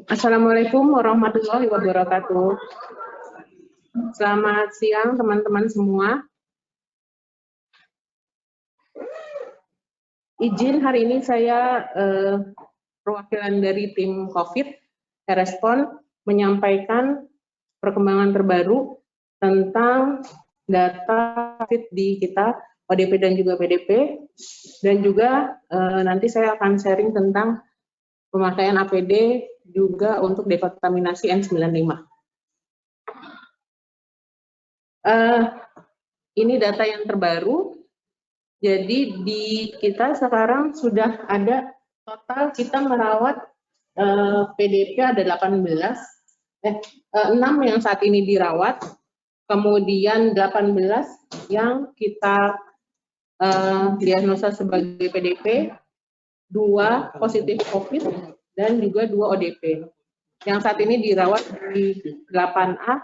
Assalamualaikum warahmatullahi wabarakatuh. Selamat siang teman-teman semua. Izin hari ini saya perwakilan dari tim COVID respon menyampaikan perkembangan terbaru tentang data COVID di kita ODP dan juga PDP, dan juga nanti saya akan sharing tentang pemakaian APD juga untuk dekontaminasi N95. Ini data yang terbaru. Jadi di kita sekarang sudah ada total kita merawat PDP ada 6 yang saat ini dirawat, kemudian 18 yang kita diagnosa sebagai PDP, 2 positif COVID, dan juga 2 ODP. Yang saat ini dirawat di 8A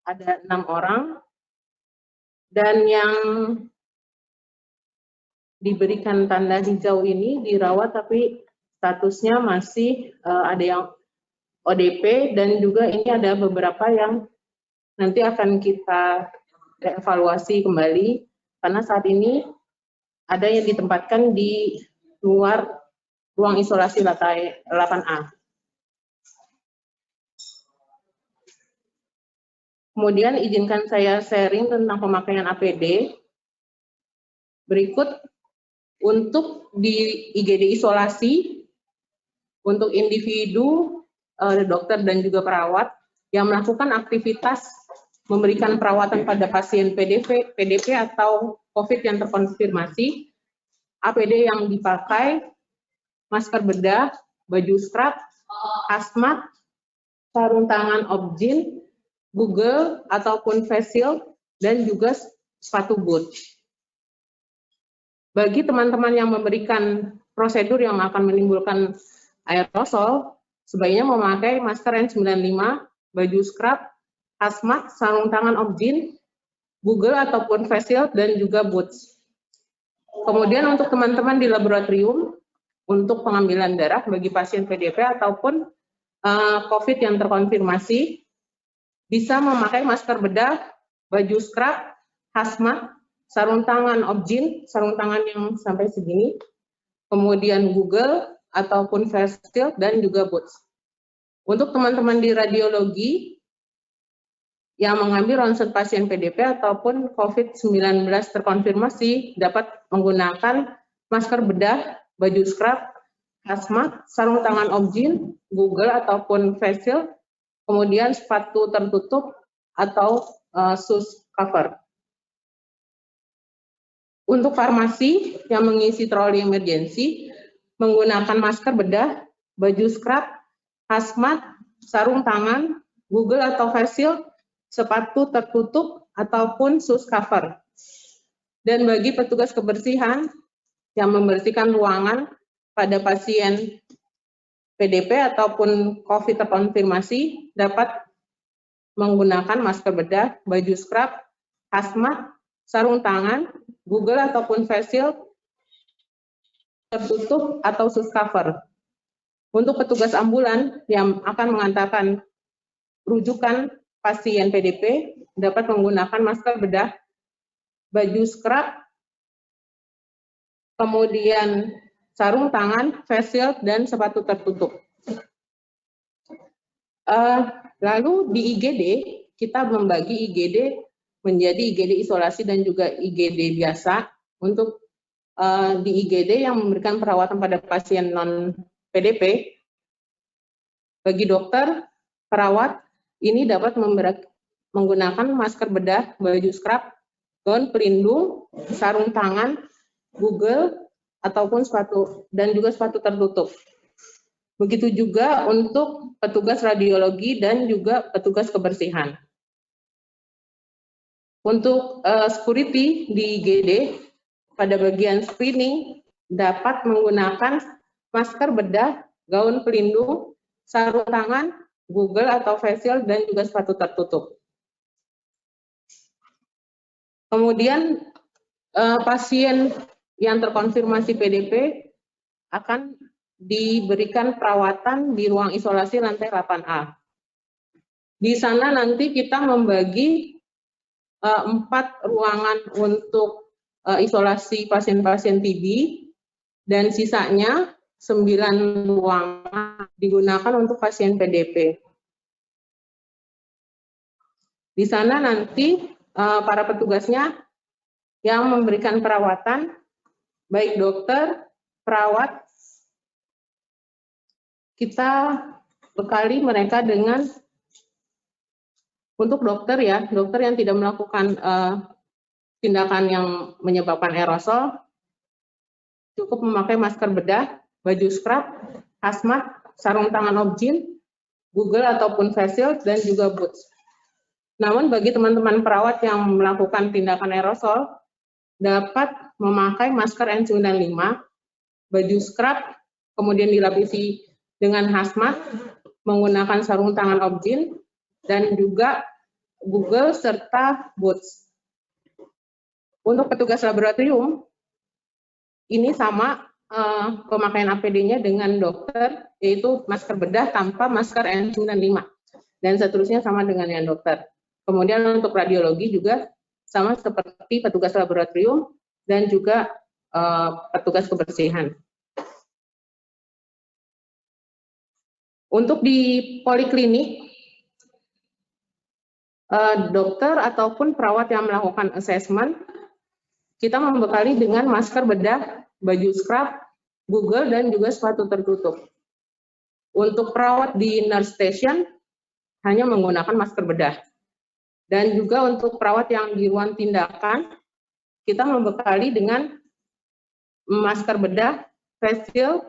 ada 6 orang, dan yang diberikan tanda hijau ini dirawat tapi statusnya masih ada yang ODP, dan juga ini ada beberapa yang nanti akan kita evaluasi kembali karena saat ini ada yang ditempatkan di luar ruang isolasi lantai 8A. Kemudian izinkan saya sharing tentang pemakaian APD. Berikut untuk di IGD isolasi, untuk individu, dokter dan juga perawat yang melakukan aktivitas memberikan perawatan pada pasien PDP atau COVID yang terkonfirmasi, APD yang dipakai, masker bedah, baju scrub, hazmat, sarung tangan Obgyn, Google ataupun face shield, dan juga sepatu boot. Bagi teman-teman yang memberikan prosedur yang akan menimbulkan aerosol, sebaiknya memakai masker N95, baju scrub, hazmat, sarung tangan Obgyn, Google ataupun face shield, dan juga boots. Kemudian untuk teman-teman di laboratorium, untuk pengambilan darah bagi pasien PDP ataupun COVID yang terkonfirmasi, bisa memakai masker bedah, baju scrub, hazmat, sarung tangan Obgyn, sarung tangan yang sampai segini, kemudian Google ataupun face shield, dan juga boots. Untuk teman-teman di radiologi yang mengambil ronsen pasien PDP ataupun COVID-19 terkonfirmasi dapat menggunakan masker bedah, baju scrub, hazmat, sarung tangan Obgyn, Google ataupun face shield, kemudian sepatu tertutup atau shoes cover. Untuk farmasi yang mengisi troli emergensi, menggunakan masker bedah, baju scrub, hazmat, sarung tangan, Google atau face shield, sepatu tertutup ataupun shoes cover. Dan bagi petugas kebersihan yang membersihkan ruangan pada pasien PDP ataupun COVID terkonfirmasi dapat menggunakan masker bedah, baju scrub, hazmat, sarung tangan, Google ataupun face shield, tertutup atau shoes cover. Untuk petugas ambulan yang akan mengantarkan rujukan pasien PDP dapat menggunakan masker bedah, baju scrub, kemudian sarung tangan, face shield, dan sepatu tertutup. Lalu di IGD, kita membagi IGD menjadi IGD isolasi dan juga IGD biasa. Untuk di IGD yang memberikan perawatan pada pasien non-PDP, bagi dokter, perawat, ini dapat menggunakan masker bedah, baju scrub, gaun pelindung, sarung tangan, Google, ataupun sepatu, dan juga sepatu tertutup. Begitu juga untuk petugas radiologi dan juga petugas kebersihan. Untuk security di IGD, pada bagian screening dapat menggunakan masker bedah, gaun pelindung, sarung tangan, Google atau face shield, dan juga sepatu tertutup. Kemudian pasien yang terkonfirmasi PDP akan diberikan perawatan di ruang isolasi lantai 8A. Di sana nanti kita membagi 4 ruangan untuk isolasi pasien-pasien TB, dan sisanya 9 ruangan digunakan untuk pasien PDP. Di sana nanti para petugasnya yang memberikan perawatan, baik dokter, perawat, kita bekali mereka dengan, untuk dokter ya, dokter yang tidak melakukan tindakan yang menyebabkan aerosol, cukup memakai masker bedah, baju scrub, hazmat, sarung tangan objin, Google ataupun face shield, dan juga boots. Namun bagi teman-teman perawat yang melakukan tindakan aerosol, dapat memakai masker N95, baju scrub, kemudian dilapisi dengan hazmat, menggunakan sarung tangan objin, dan juga Google serta boots. Untuk petugas laboratorium, ini sama pemakaian APD-nya dengan dokter, yaitu masker bedah tanpa masker N95, dan seterusnya sama dengan yang dokter. Kemudian untuk radiologi juga sama seperti petugas laboratorium dan juga petugas kebersihan. Untuk di poliklinik, dokter ataupun perawat yang melakukan assessment, kita membekali dengan masker bedah, baju scrub, Google, dan juga sepatu tertutup. Untuk perawat di nurse station, hanya menggunakan masker bedah. Dan juga untuk perawat yang di ruang tindakan, kita membekali dengan masker bedah, face shield,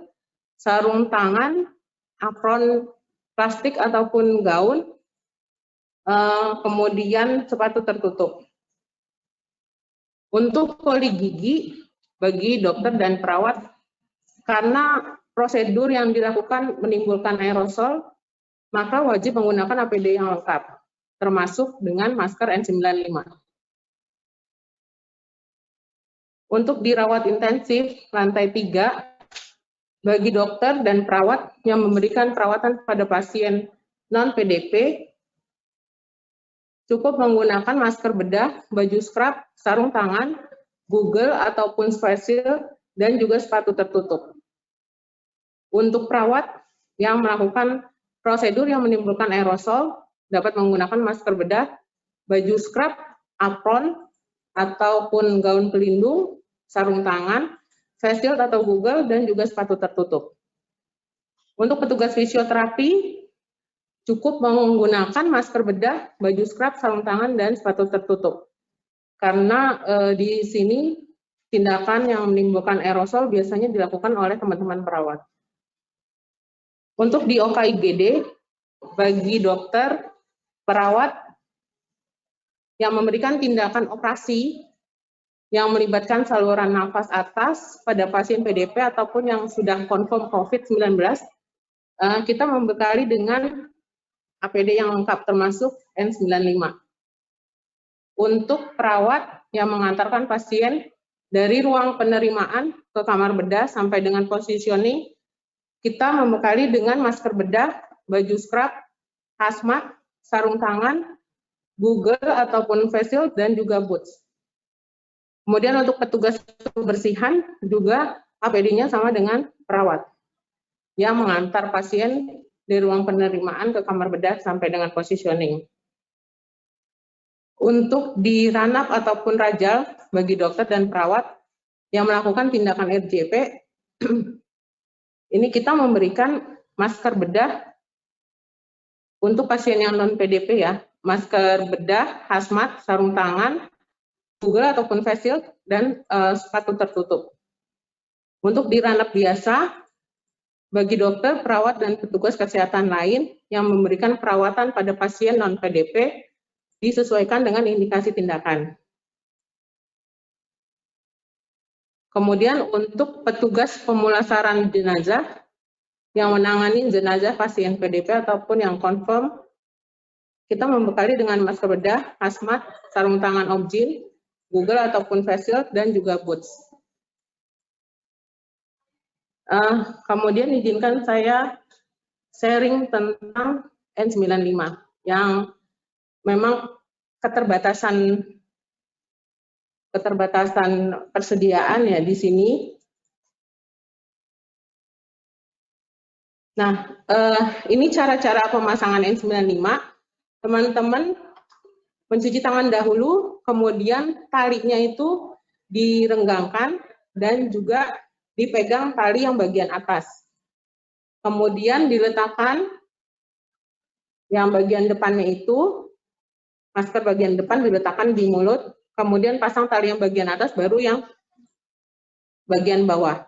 sarung tangan, apron plastik ataupun gaun, kemudian sepatu tertutup. Untuk poli gigi, bagi dokter dan perawat, karena prosedur yang dilakukan menimbulkan aerosol, maka wajib menggunakan APD yang lengkap, termasuk dengan masker N95. Untuk dirawat intensif lantai 3, bagi dokter dan perawat yang memberikan perawatan pada pasien non-PDP, cukup menggunakan masker bedah, baju scrub, sarung tangan, Google ataupun face shield, dan juga sepatu tertutup. Untuk perawat yang melakukan prosedur yang menimbulkan aerosol, dapat menggunakan masker bedah, baju scrub, apron, ataupun gaun pelindung, sarung tangan, face shield atau Google, dan juga sepatu tertutup. Untuk petugas fisioterapi, cukup menggunakan masker bedah, baju scrub, sarung tangan, dan sepatu tertutup. Karena di sini tindakan yang menimbulkan aerosol biasanya dilakukan oleh teman-teman perawat. Untuk di OKIGD, bagi dokter, perawat yang memberikan tindakan operasi yang melibatkan saluran nafas atas pada pasien PDP ataupun yang sudah confirm COVID-19, kita membekali dengan APD yang lengkap termasuk N95. Untuk perawat yang mengantarkan pasien dari ruang penerimaan ke kamar bedah sampai dengan positioning, kita membekali dengan masker bedah, baju scrub, hazmat, sarung tangan, Google ataupun face shield, dan juga boots. Kemudian untuk petugas kebersihan juga APD-nya sama dengan perawat yang mengantar pasien dari ruang penerimaan ke kamar bedah sampai dengan positioning. Untuk di ranap ataupun rajal bagi dokter dan perawat yang melakukan tindakan RJP, ini kita memberikan masker bedah untuk pasien yang non-PDP ya, masker bedah, hazmat, sarung tangan, Google ataupun face shield, dan sepatu tertutup. Untuk di ranap biasa, bagi dokter, perawat, dan petugas kesehatan lain yang memberikan perawatan pada pasien non-PDP, disesuaikan dengan indikasi tindakan. Kemudian untuk petugas pemulasaran jenazah yang menangani jenazah pasien PDP ataupun yang confirm, kita membekali dengan masker bedah, hazmat, sarung tangan objin, Google ataupun face shield, dan juga boots. Kemudian izinkan saya sharing tentang N95 yang memang keterbatasan persediaan ya di sini. Nah, ini cara-cara pemasangan N95. Teman-teman mencuci tangan dahulu, kemudian talinya itu direnggangkan dan juga dipegang tali yang bagian atas. Kemudian diletakkan yang bagian depannya itu, masker bagian depan diletakkan di mulut, kemudian pasang tali yang bagian atas, baru yang bagian bawah.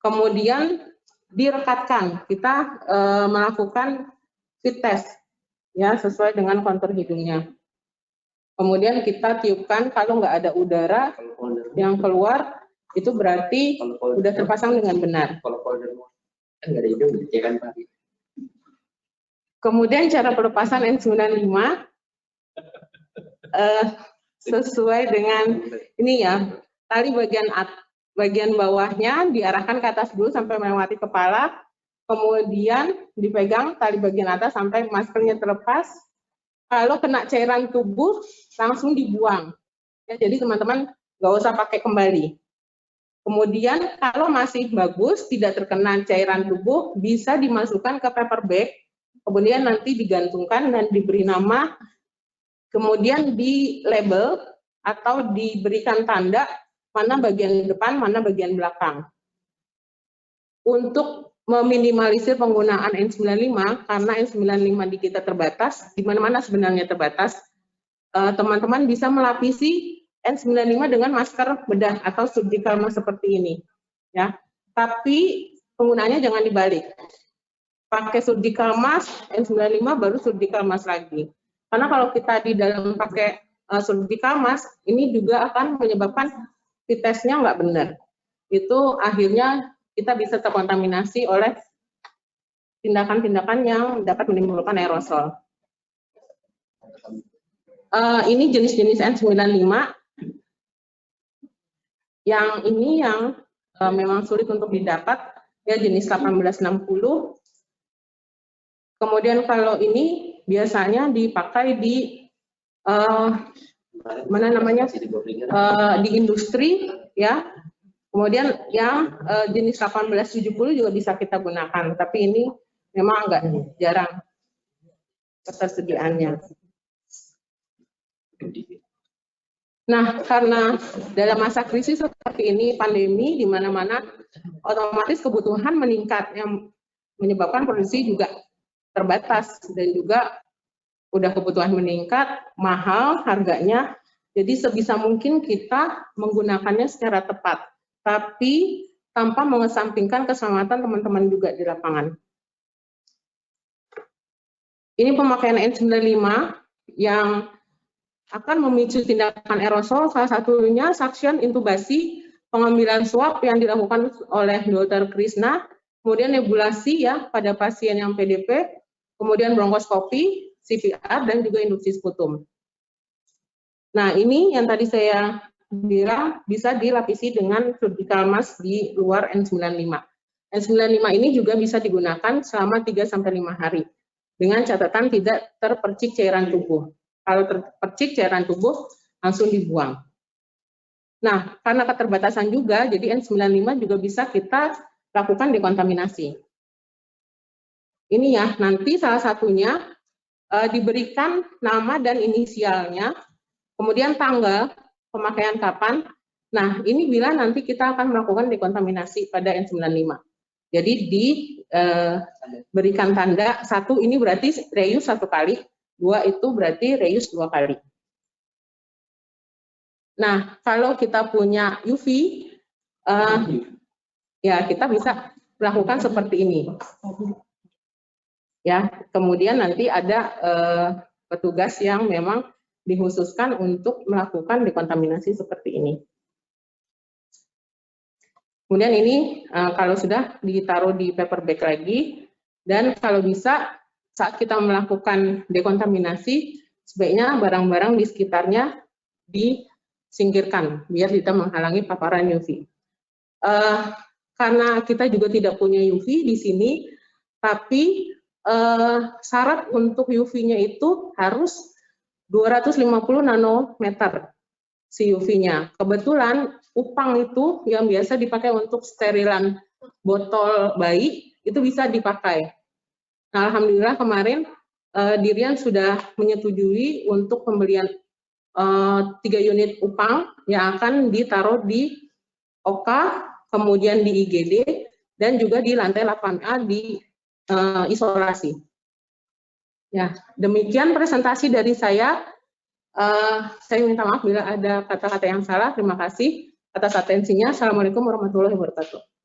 Kemudian direkatkan, kita melakukan fit test ya sesuai dengan kontur hidungnya. Kemudian kita tiupkan, kalau nggak ada udara yang keluar, itu berarti sudah terpasang dengan benar. Kemudian cara pelepasan N95 sesuai dengan ini ya, tali bagian bawahnya diarahkan ke atas dulu sampai melewati kepala, kemudian dipegang tali bagian atas sampai maskernya terlepas. Kalau kena cairan tubuh langsung dibuang. Ya, jadi teman-teman nggak usah pakai kembali. Kemudian kalau masih bagus, tidak terkena cairan tubuh, bisa dimasukkan ke paper bag, kemudian nanti digantungkan dan diberi nama, kemudian di label atau diberikan tanda mana bagian depan, mana bagian belakang. Untuk meminimalisir penggunaan N95, karena N95 di kita terbatas, di mana-mana sebenarnya terbatas, teman-teman bisa melapisi N95 dengan masker bedah atau surgical mask seperti ini. Ya, tapi penggunaannya jangan dibalik. Pakai surgical mask, N95 baru surgical mask lagi. Karena kalau kita di dalam pakai surgical mask, ini juga akan menyebabkan fit test-nya nggak benar. Itu akhirnya kita bisa terkontaminasi oleh tindakan-tindakan yang dapat menimbulkan aerosol. Ini jenis-jenis N95. Yang ini yang memang sulit untuk didapat, ya jenis 1860. Kemudian kalau ini biasanya dipakai di mana namanya di industri, ya. Kemudian yang jenis 1870 juga bisa kita gunakan, tapi ini memang agak jarang ketersediaannya. Nah, karena dalam masa krisis seperti ini, pandemi di mana-mana, otomatis kebutuhan meningkat yang menyebabkan produksi juga terbatas dan juga udah kebutuhan meningkat, mahal harganya. Jadi sebisa mungkin kita menggunakannya secara tepat, tapi tanpa mengesampingkan keselamatan teman-teman juga di lapangan. Ini pemakaian N95 yang akan memicu tindakan aerosol, salah satunya suction intubasi, pengambilan swab yang dilakukan oleh Dr. Krishna, kemudian nebulasi ya pada pasien yang PDP, kemudian bronkoskopi, CPR, dan juga induksi sputum. Nah, ini yang tadi saya bilang bisa dilapisi dengan surgical mask di luar N95. N95 ini juga bisa digunakan selama 3-5 hari dengan catatan tidak terpercik cairan tubuh. Kalau terpercik cairan tubuh langsung dibuang. Nah, karena keterbatasan juga, jadi N95 juga bisa kita lakukan dekontaminasi. Ini ya, nanti salah satunya diberikan nama dan inisialnya, kemudian tanggal pemakaian kapan. Nah, ini bila nanti kita akan melakukan dekontaminasi pada N95. Jadi diberikan tanda, 1 ini berarti reuse 1 kali, 2 itu berarti reuse 2 kali. Nah, kalau kita punya UV, ya kita bisa melakukan seperti ini. Ya, kemudian nanti ada petugas yang memang dikhususkan untuk melakukan dekontaminasi seperti ini. Kemudian ini kalau sudah ditaruh di paper bag lagi, dan kalau bisa saat kita melakukan dekontaminasi, sebaiknya barang-barang di sekitarnya disingkirkan biar tidak menghalangi paparan UV. karena kita juga tidak punya UV di sini, tapi syarat untuk UV-nya itu harus 250 nanometer si UV-nya. Kebetulan upang itu yang biasa dipakai untuk sterilan botol bayi itu bisa dipakai. Nah, alhamdulillah kemarin Dirian sudah menyetujui untuk pembelian 3 unit upang yang akan ditaruh di OK, kemudian di IGD, dan juga di lantai 8A di isolasi. Ya, demikian presentasi dari saya. Saya minta maaf bila ada kata-kata yang salah. Terima kasih atas atensinya. Assalamualaikum warahmatullahi wabarakatuh.